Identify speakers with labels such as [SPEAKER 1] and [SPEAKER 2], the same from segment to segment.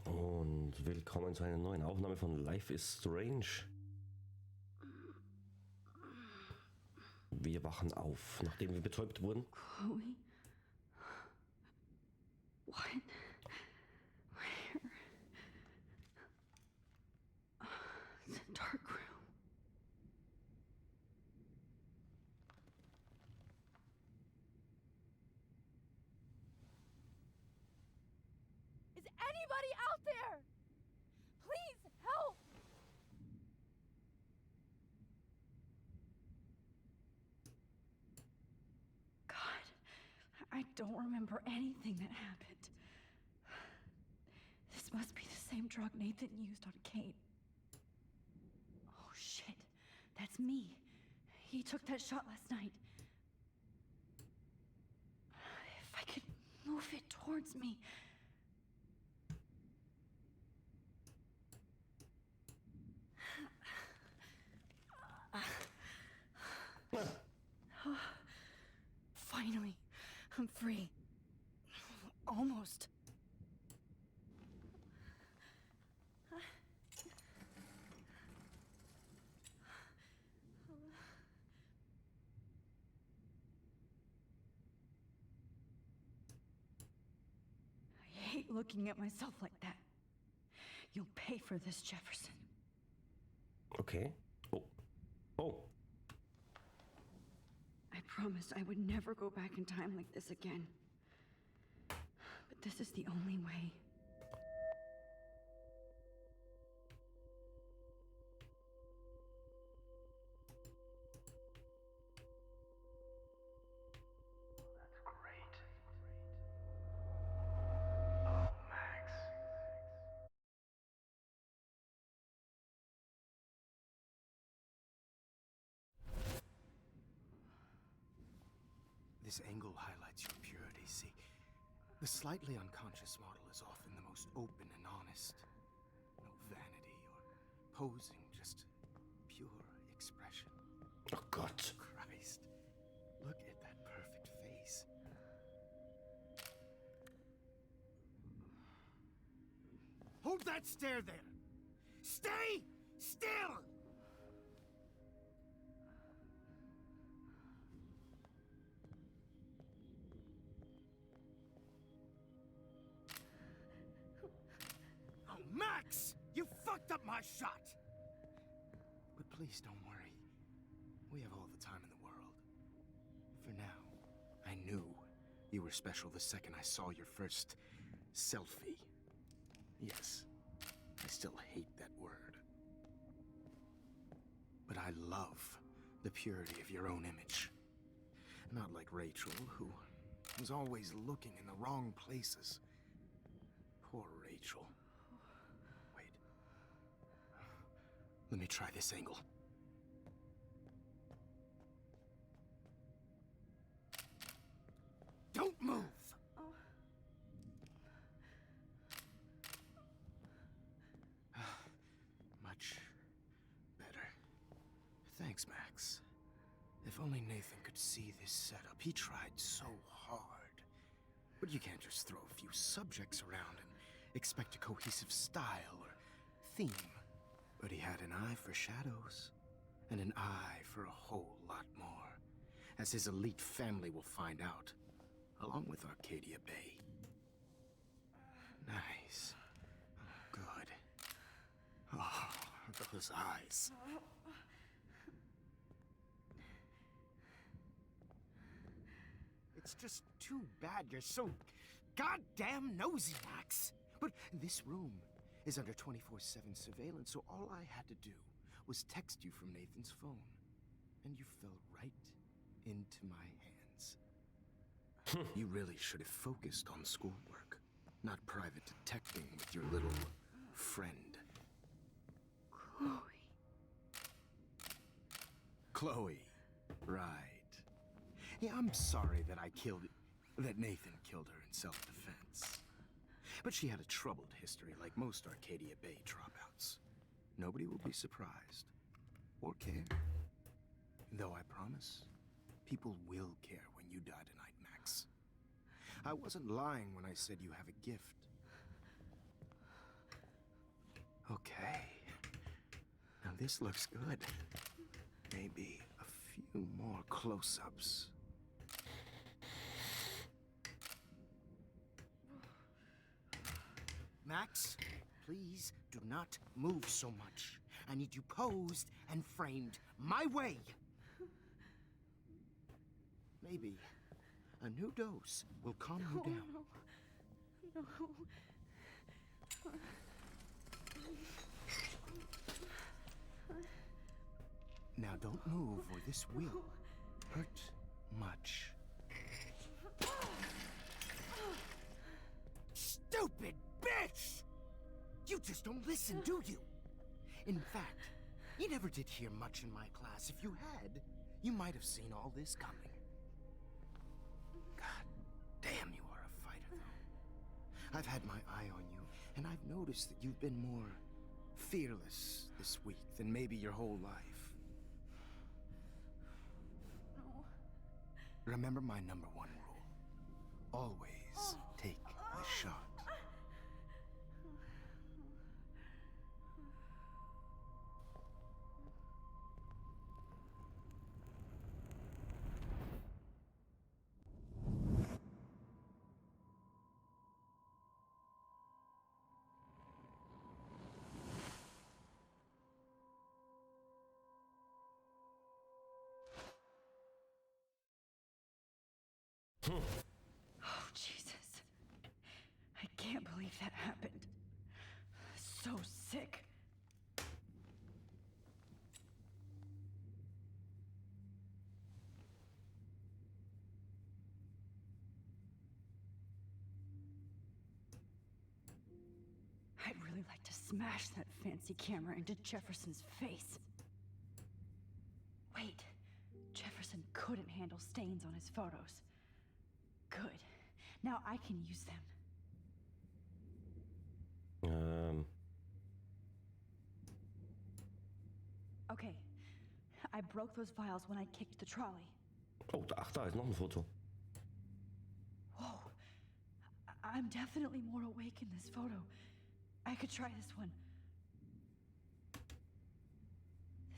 [SPEAKER 1] Und willkommen zu einer neuen Aufnahme von Life is Strange. Wir wachen auf, nachdem wir betäubt wurden.
[SPEAKER 2] Chloe? What? Where? It's a dark room.
[SPEAKER 3] Is anybody out there? Please help!
[SPEAKER 2] God, I don't remember anything that happened. This must be the same drug Nathan used on Kate. Oh shit, that's me. He took that shot last night. If I could move it towards me. Finally, I'm free. Almost. I hate looking at myself like that. You'll pay for this, Jefferson.
[SPEAKER 1] Okay. Oh.
[SPEAKER 2] I promised I would never go back in time like this again. But this is the only way.
[SPEAKER 4] That's great. Oh, Max. This angle highlights your purity, see? The slightly unconscious model is often the most open and honest. No vanity or posing, just pure expression.
[SPEAKER 1] Oh God.
[SPEAKER 4] Christ, look at that perfect face. Hold that stare there! Stay still! Oh, Max! You fucked up my shot! But please don't worry. We have all the time in the world. For now, I knew you were special the second I saw your first selfie. Yes, I still hate that word. But I love the purity of your own image. Not like Rachel, who was always looking in the wrong places. Poor Rachel. Wait. Let me try this angle. Don't move! Much better. Thanks, Max. If only Nathan could see this setup. He tried so hard. But you can't just throw a few subjects around and expect a cohesive style or theme. But he had an eye for shadows, and an eye for a whole lot more, as his elite family will find out, along with Arcadia Bay. Nice. Good. Oh, those eyes. It's just too bad you're so goddamn nosy, Max. But this room is under 24/7 surveillance, so all I had to do was text you from Nathan's phone. And you fell right into my hands. You really should have focused on schoolwork, not private detecting with your little friend. Chloe. Right. Yeah, I'm sorry that I killed... that Nathan killed her in self-defense. But she had a troubled history like most Arcadia Bay dropouts. Nobody will be surprised. Or care. Though I promise, people will care when you die tonight, Max. I wasn't lying when I said you have a gift. Okay. Now this looks good. Maybe a few more close-ups. Max, please do not move so much. I need you posed and framed my way. Maybe a new dose will calm you down.
[SPEAKER 2] No.
[SPEAKER 4] Now don't move or this will hurt much. Stupid bitch! You just don't listen, do you? In fact, you never did hear much in my class. If you had, you might have seen all this coming. God damn, you are a fighter, though. I've had my eye on you, and I've noticed that you've been more fearless this week than maybe your whole life.
[SPEAKER 2] No.
[SPEAKER 4] Remember my number one rule. Always take the shot.
[SPEAKER 2] Oh, Jesus. I can't believe that happened. So sick. I'd really like to smash that fancy camera into Jefferson's face. Wait, Jefferson couldn't handle stains on his photos. Good. Now I can use them. Okay. I broke those vials when I kicked the trolley.
[SPEAKER 1] Oh, ach, da ist noch ein Foto.
[SPEAKER 2] Whoa. I'm definitely more awake in this photo. I could try this one.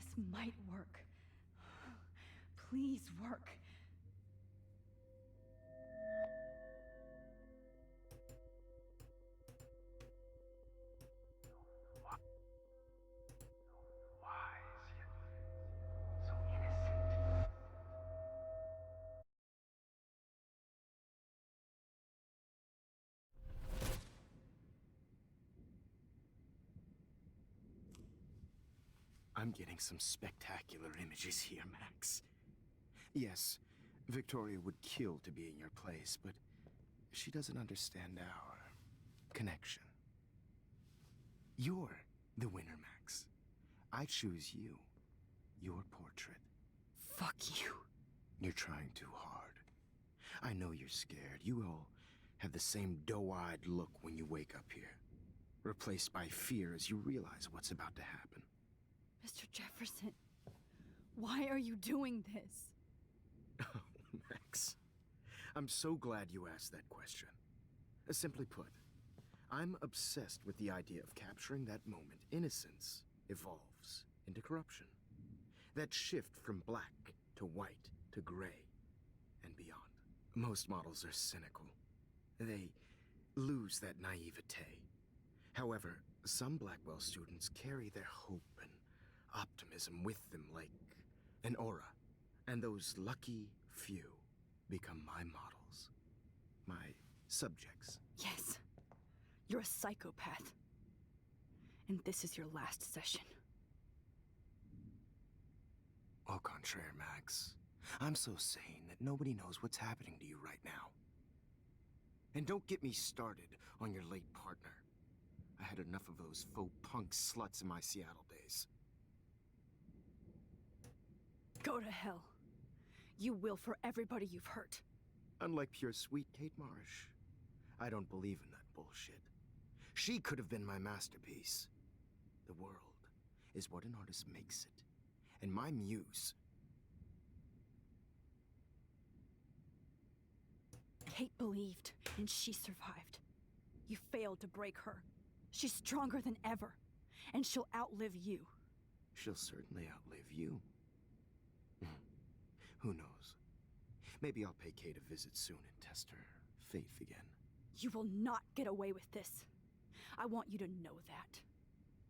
[SPEAKER 2] This might work. Please work.
[SPEAKER 4] I'm getting some spectacular images here, Max. Yes, Victoria would kill to be in your place, but she doesn't understand our connection. You're the winner, Max. I choose you. Your portrait.
[SPEAKER 2] Fuck you.
[SPEAKER 4] You're trying too hard. I know you're scared. You all have the same doe-eyed look when you wake up here. Replaced by fear as you realize what's about to happen.
[SPEAKER 2] Mr. Jefferson, why are you doing this?
[SPEAKER 4] Oh, Max. I'm so glad you asked that question. Simply put, I'm obsessed with the idea of capturing that moment innocence evolves into corruption. That shift from black to white to gray and beyond. Most models are cynical. They lose that naivete. However, some Blackwell students carry their hope and optimism with them like an aura. And those lucky few become my models. My subjects.
[SPEAKER 2] Yes, you're a psychopath. And this is your last session.
[SPEAKER 4] Au contraire, Max. I'm so sane that nobody knows what's happening to you right now. And don't get me started on your late partner. I had enough of those faux punk sluts in my Seattle days.
[SPEAKER 2] Go to hell. You will for everybody you've hurt.
[SPEAKER 4] Unlike pure sweet Kate Marsh, I don't believe in that bullshit. She could have been my masterpiece. The world is what an artist makes it. And my muse...
[SPEAKER 2] Kate believed, and she survived. You failed to break her. She's stronger than ever, and she'll outlive you.
[SPEAKER 4] She'll certainly outlive you. Who knows? Maybe I'll pay Kate a visit soon and test her faith again.
[SPEAKER 2] You will not get away with this. I want you to know that.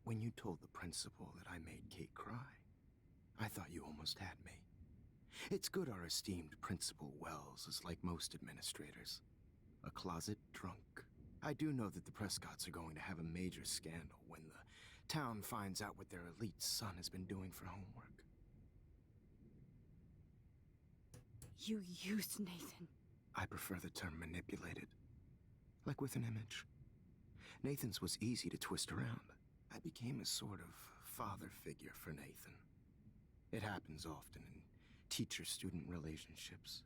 [SPEAKER 4] When you told the principal that I made Kate cry, I thought you almost had me. It's good our esteemed Principal Wells is like most administrators. A closet drunk. I do know that the Prescotts are going to have a major scandal when the town finds out what their elite son has been doing for homework.
[SPEAKER 2] You used Nathan.
[SPEAKER 4] I prefer the term manipulated. Like with an image. Nathan's was easy to twist around. I became a sort of father figure for Nathan. It happens often in teacher-student relationships.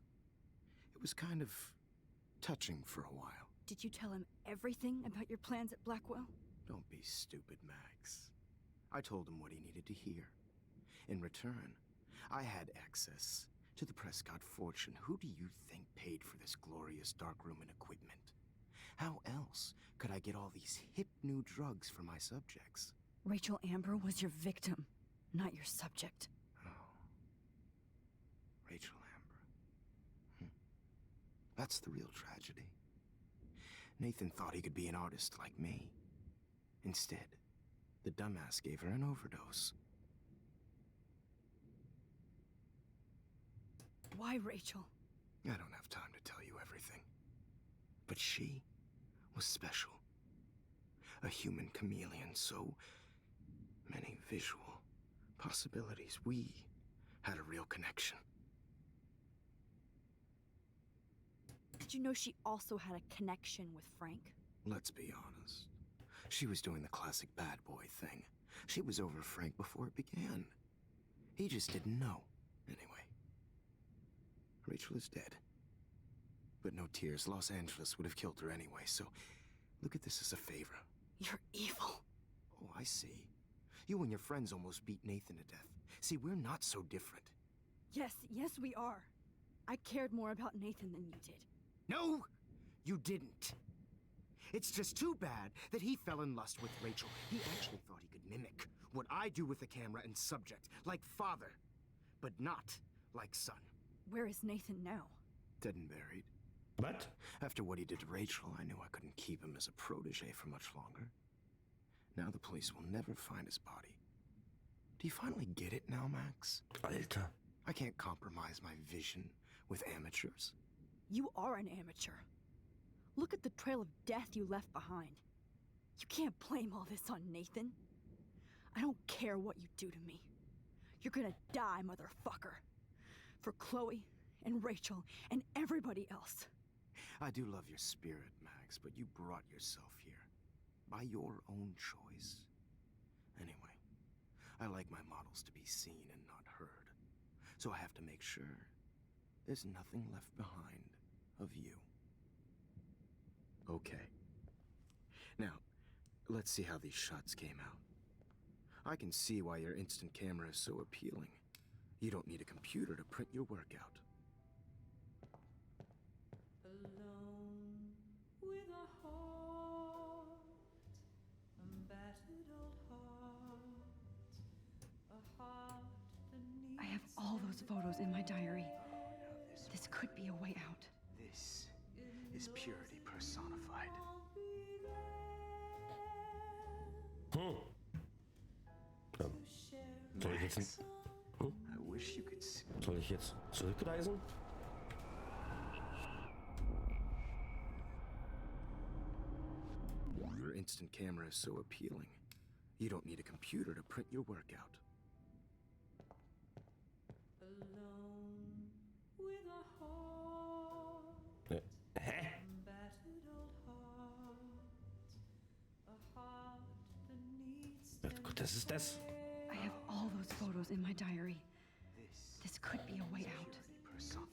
[SPEAKER 4] It was kind of touching for a while.
[SPEAKER 2] Did you tell him everything about your plans at Blackwell?
[SPEAKER 4] Don't be stupid, Max. I told him what he needed to hear. In return, I had access to the Prescott fortune. Who do you think paid for this glorious darkroom and equipment? How else could I get all these hip new drugs for my subjects?
[SPEAKER 2] Rachel Amber was your victim, not your subject.
[SPEAKER 4] Oh. Rachel Amber. That's the real tragedy. Nathan thought he could be an artist like me. Instead, the dumbass gave her an overdose.
[SPEAKER 2] Why Rachel?
[SPEAKER 4] I don't have time to tell you everything. But she was special. A human chameleon, so many visual possibilities. We had a real connection.
[SPEAKER 2] Did you know she also had a connection with Frank?
[SPEAKER 4] Let's be honest. She was doing the classic bad boy thing. She was over Frank before it began. He just didn't know. Anyway, Rachel is dead. But no tears. Los Angeles would have killed her anyway, so look at this as a favor.
[SPEAKER 2] You're evil.
[SPEAKER 4] Oh, I see. You and your friends almost beat Nathan to death. See, we're not so different.
[SPEAKER 2] Yes, we are. I cared more about Nathan than you did.
[SPEAKER 4] No, you didn't. It's just too bad that he fell in lust with Rachel. He actually thought he could mimic what I do with the camera and subject, like father, but not like son.
[SPEAKER 2] Where is Nathan now?
[SPEAKER 4] Dead and buried.
[SPEAKER 1] What?
[SPEAKER 4] After what he did to Rachel, I knew I couldn't keep him as a protege for much longer. Now the police will never find his body. Do you finally get it now, Max?
[SPEAKER 1] Alter.
[SPEAKER 4] I can't compromise my vision with amateurs.
[SPEAKER 2] You are an amateur. Look at the trail of death you left behind. You can't blame all this on Nathan. I don't care what you do to me. You're gonna die, motherfucker. For Chloe and Rachel and everybody else.
[SPEAKER 4] I do love your spirit, Max, but you brought yourself here. By your own choice. Anyway, I like my models to be seen and not heard. So I have to make sure there's nothing left behind of you. Okay. Now, let's see how these shots came out. I can see why your instant camera is so appealing. You don't need a computer to print your work out.
[SPEAKER 5] Alone with a heart, a battered old heart, a heart that needs
[SPEAKER 2] I have all those photos in my diary. This could be a way out.
[SPEAKER 4] This is purity personified.
[SPEAKER 1] Soll ich jetzt,
[SPEAKER 4] I wish you could see.
[SPEAKER 1] soll ich jetzt zurückreisen?
[SPEAKER 4] Your instant camera is so appealing. You don't need a computer to print your work out.
[SPEAKER 5] alone with a heart,
[SPEAKER 1] Hä?
[SPEAKER 5] battered old heart, a heart that needs
[SPEAKER 1] Ja, gut, das ist das.
[SPEAKER 2] I have all those photos in my diary. This could be a way out.
[SPEAKER 4] Purity personified.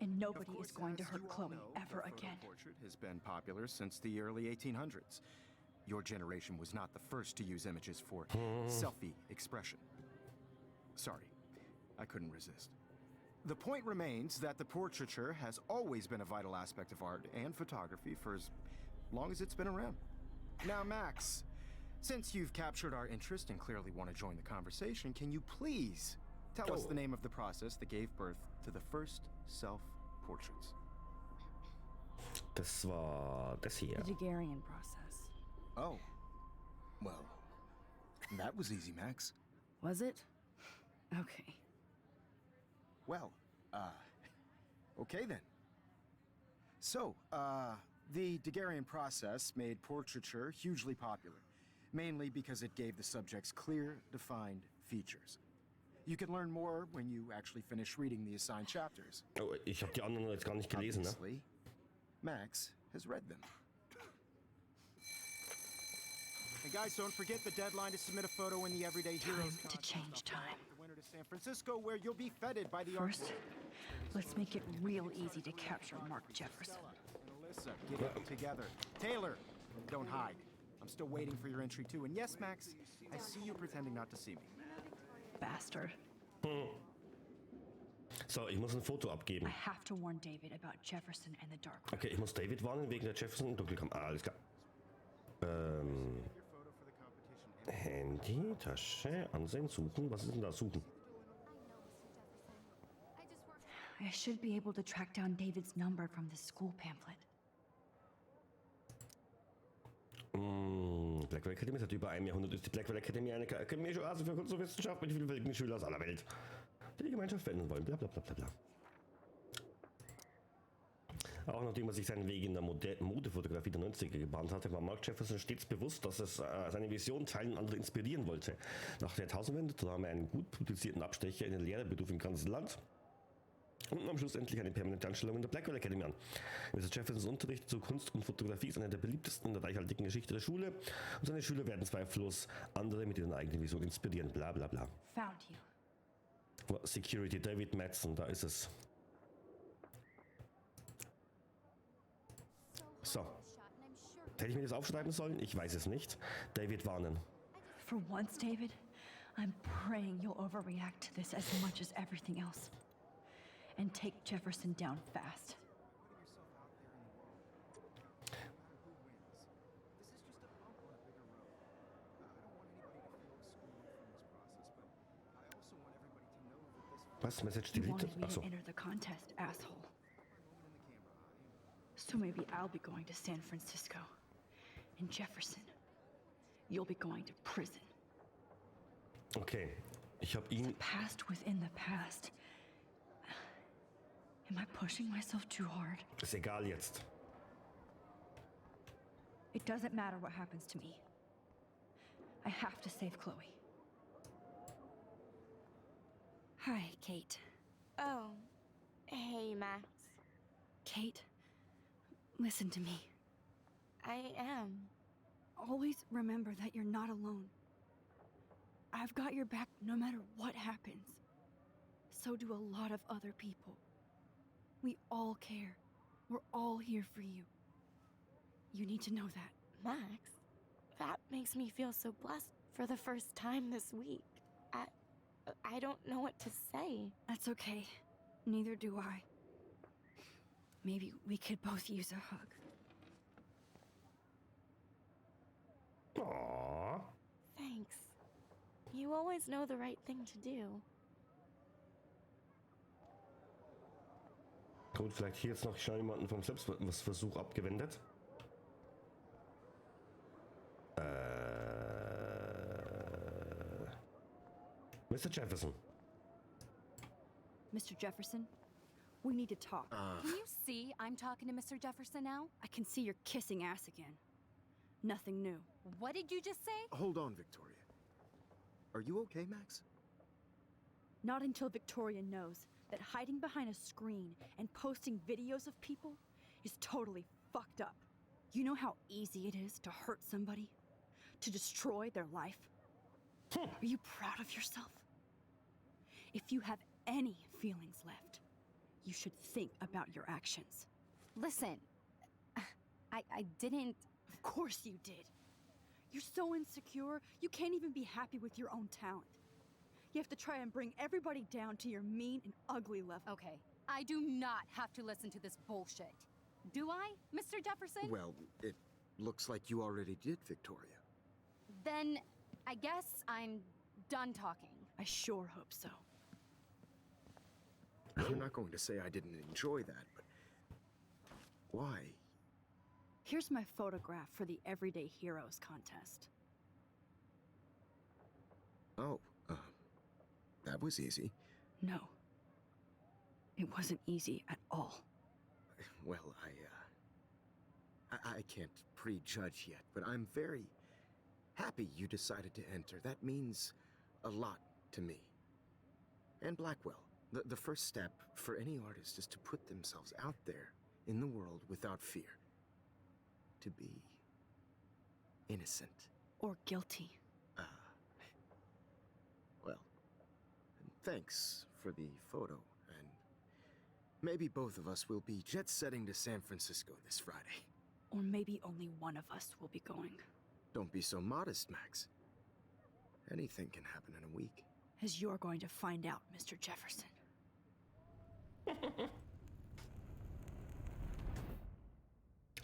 [SPEAKER 2] And
[SPEAKER 4] Of
[SPEAKER 2] nobody
[SPEAKER 4] course,
[SPEAKER 2] is going to
[SPEAKER 4] as
[SPEAKER 2] hurt
[SPEAKER 4] you all
[SPEAKER 2] Chloe
[SPEAKER 4] know,
[SPEAKER 2] ever
[SPEAKER 4] the photo
[SPEAKER 2] again.
[SPEAKER 4] portrait has been popular since the early 1800s. Your generation was not the first to use images for selfie expression. Sorry, I couldn't resist. The point remains that the portraiture has always been a vital aspect of art and photography for as long as it's been around. Now, Max, since you've captured our interest and clearly want to join the conversation, can you please tell us the name of the process that gave birth to the first self-portraits?
[SPEAKER 1] Das war das hier.
[SPEAKER 2] The Daguerrean process.
[SPEAKER 4] Oh, well, that was easy, Max.
[SPEAKER 2] Was it? Okay.
[SPEAKER 4] Well, okay then. So, the Daguerrean process made portraiture hugely popular, mainly because it gave the subjects clear, defined features. You can learn more when you actually finish reading the assigned chapters.
[SPEAKER 1] Oh, ich habe die anderen jetzt gar nicht gelesen, ne?
[SPEAKER 4] Obviously, Max has read them. And guys, don't forget the deadline to submit a photo in the Everyday Heroes
[SPEAKER 2] Time to
[SPEAKER 4] contest.
[SPEAKER 2] change time.
[SPEAKER 4] The winner to San Francisco, where you'll be feted by the
[SPEAKER 2] First, let's make it real easy to capture Mark Jefferson.
[SPEAKER 4] And Alyssa, get it together. Taylor, don't hide. I'm still waiting for your entry too. And yes, Max, I see you pretending not to see me.
[SPEAKER 2] Bastard.
[SPEAKER 1] So, ich muss ein Foto abgeben.
[SPEAKER 2] I have to warn David about Jefferson and the Dark Room.
[SPEAKER 1] Okay, ich muss David warnen wegen der Jefferson im Dunkelkampf. Ah, alles klar.
[SPEAKER 4] Your photo for the competition.
[SPEAKER 1] Handy, Tasche, ansehen, suchen. Was ist denn da? Suchen.
[SPEAKER 2] I should be able to track down David's number from the school pamphlet.
[SPEAKER 1] Blackwell Academy seit über einem Jahrhundert ist die Blackwell Academy eine akademische Oase für Kunst und Wissenschaft mit vielfältigen Schülern aus aller Welt, die die Gemeinschaft verändern wollen. Bla bla bla bla bla. Auch nachdem er sich seinen Weg in der Modefotografie der 90er gebahnt hatte, war Mark Jefferson stets bewusst, dass es seine Vision teilen und andere inspirieren wollte. Nach der Jahrtausendwende nahm er einen gut publizierten Abstecher in den Lehrerberuf im ganzen Land und am Schluss endlich eine permanente Anstellung in der Blackwell Academy an. Mr. Jeffersons Unterricht zu Kunst und Fotografie ist einer der beliebtesten in der reichhaltigen Geschichte der Schule und seine Schüler werden zweifellos andere mit ihren eigenen Vision inspirieren. Bla bla bla.
[SPEAKER 2] Found you.
[SPEAKER 1] Security, David Madsen, da ist es. So. Hätte ich mir das aufschreiben sollen? Ich weiß es nicht. David warnen.
[SPEAKER 2] For once, David, I'm praying you'll overreact to this as much as everything else. And take Jefferson down fast.
[SPEAKER 1] Was? Message
[SPEAKER 2] You
[SPEAKER 1] deleted?
[SPEAKER 2] wanted me
[SPEAKER 1] Achso.
[SPEAKER 2] to enter the contest, asshole. So maybe I'll be going to San Francisco. And Jefferson, you'll be going to prison.
[SPEAKER 1] Okay. Ich habe ihn.
[SPEAKER 2] Past within the past. Am I pushing myself too hard?
[SPEAKER 1] Ist egal jetzt.
[SPEAKER 2] It doesn't matter what happens to me. I have to save Chloe. Hi, Kate.
[SPEAKER 3] Oh. Hey, Max.
[SPEAKER 2] Kate, listen to me.
[SPEAKER 3] I am.
[SPEAKER 2] Always remember that you're not alone. I've got your back no matter what happens. So do a lot of other people. We all care. We're all here for you. You need to know that.
[SPEAKER 3] Max, that makes me feel so blessed for the first time this week. I don't know what to say.
[SPEAKER 2] That's okay. Neither do I. Maybe we could both use a hug.
[SPEAKER 1] Aww.
[SPEAKER 3] Thanks. You always know the right thing to do.
[SPEAKER 1] Gut, vielleicht hier jetzt noch schnell jemanden vom Selbstversuch abgewendet. Mr. Jefferson.
[SPEAKER 2] Mr. Jefferson, we need to talk.
[SPEAKER 6] Can you see I'm talking to Mr. Jefferson now?
[SPEAKER 2] I can see you're kissing ass again. Nothing new.
[SPEAKER 6] What did you just say?
[SPEAKER 4] Hold on, Victoria. Are you okay, Max?
[SPEAKER 2] Not until Victoria knows that hiding behind a screen and posting videos of people is totally fucked up. You know how easy it is to hurt somebody? To destroy their life? Are you proud of yourself? If you have any feelings left, you should think about your actions.
[SPEAKER 6] Listen, I didn't.
[SPEAKER 2] Of course you did. You're so insecure, you can't even be happy with your own talent. You have to try and bring everybody down to your mean and ugly level.
[SPEAKER 6] Okay, I do not have to listen to this bullshit. Do I, Mr. Jefferson?
[SPEAKER 4] Well, it looks like you already did, Victoria.
[SPEAKER 6] Then I guess I'm done talking.
[SPEAKER 2] I sure hope so.
[SPEAKER 4] I'm not going to say I didn't enjoy that, but why?
[SPEAKER 2] Here's my photograph for the Everyday Heroes contest.
[SPEAKER 4] Oh, that was easy.
[SPEAKER 2] No. It wasn't easy at all.
[SPEAKER 4] Well, I can't prejudge yet, but I'm very happy you decided to enter. That means a lot to me. And Blackwell. The first step for any artist is to put themselves out there in the world without fear. To be innocent.
[SPEAKER 2] Or guilty.
[SPEAKER 4] Well, thanks for the photo, and maybe both of us will be jet-setting to San Francisco this Friday.
[SPEAKER 2] Or maybe only one of us will be going.
[SPEAKER 4] Don't be so modest, Max. Anything can happen in a week.
[SPEAKER 2] As you're going to find out, Mr. Jefferson.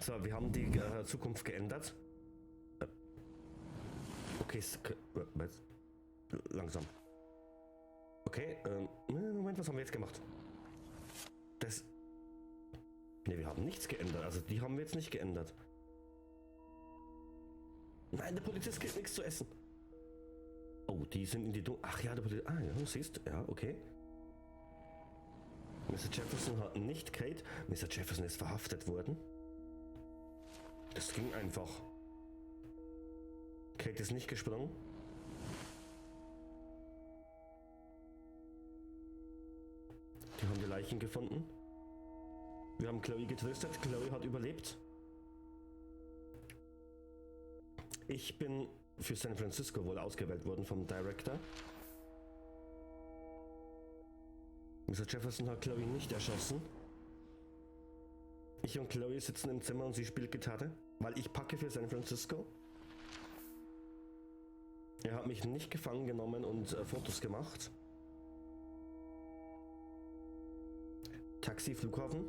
[SPEAKER 1] So, wir haben die Zukunft geändert. Okay, was? Langsam. Okay, Moment, was haben wir jetzt gemacht? Das... Ne, wir haben nichts geändert. Also die haben wir jetzt nicht geändert. Nein, der Polizist kriegt nichts zu essen. Oh, die sind in die Ach ja, der Polizist... Ah ja, siehst du. Ja, okay. Mr. Jefferson hat nicht Kate. Mr. Jefferson ist verhaftet worden. Das ging einfach. Kate ist nicht gesprungen. Die haben die Leichen gefunden. Wir haben Chloe getröstet. Chloe hat überlebt. Ich bin für San Francisco wohl ausgewählt worden vom Director. Mr. Jefferson hat Chloe nicht erschossen. Ich und Chloe sitzen im Zimmer und sie spielt Gitarre, weil ich packe für San Francisco. Er hat mich nicht gefangen genommen und Fotos gemacht. Taxi, Flughafen.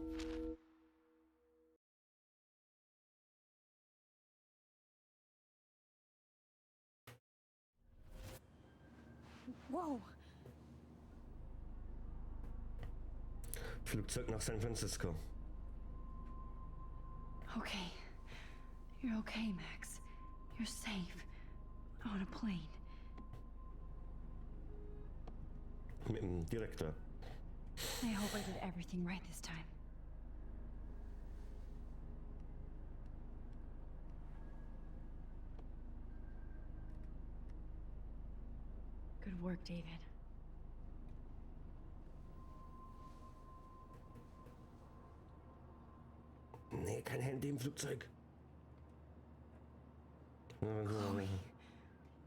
[SPEAKER 2] Whoa!
[SPEAKER 1] Flugzeug nach San Francisco.
[SPEAKER 2] Okay. You're okay, Max. You're safe. On a plane.
[SPEAKER 1] Mit dem Direktor.
[SPEAKER 2] I hope I did everything right this time. Good work, David.
[SPEAKER 1] Nee, kein Handy im Flugzeug.
[SPEAKER 2] Chloe.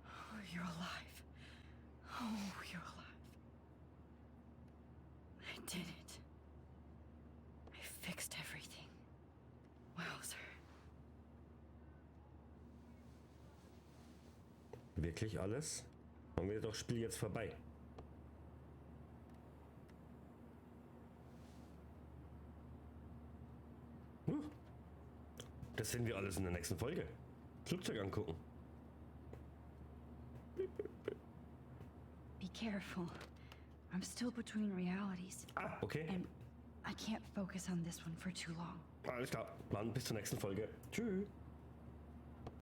[SPEAKER 2] Oh, you're alive. Oh, you're alive. I did it. I fixed everything. Wowzer.
[SPEAKER 1] Wirklich alles? Dann wäre doch das Spiel jetzt vorbei. Das sehen wir alles in der nächsten Folge. Flugzeug angucken.
[SPEAKER 2] Be careful. I'm still between realities.
[SPEAKER 1] Ah, okay.
[SPEAKER 2] And I can't focus on this one for too long.
[SPEAKER 1] Alles klar. Dann bis zur nächsten Folge. Tschüss.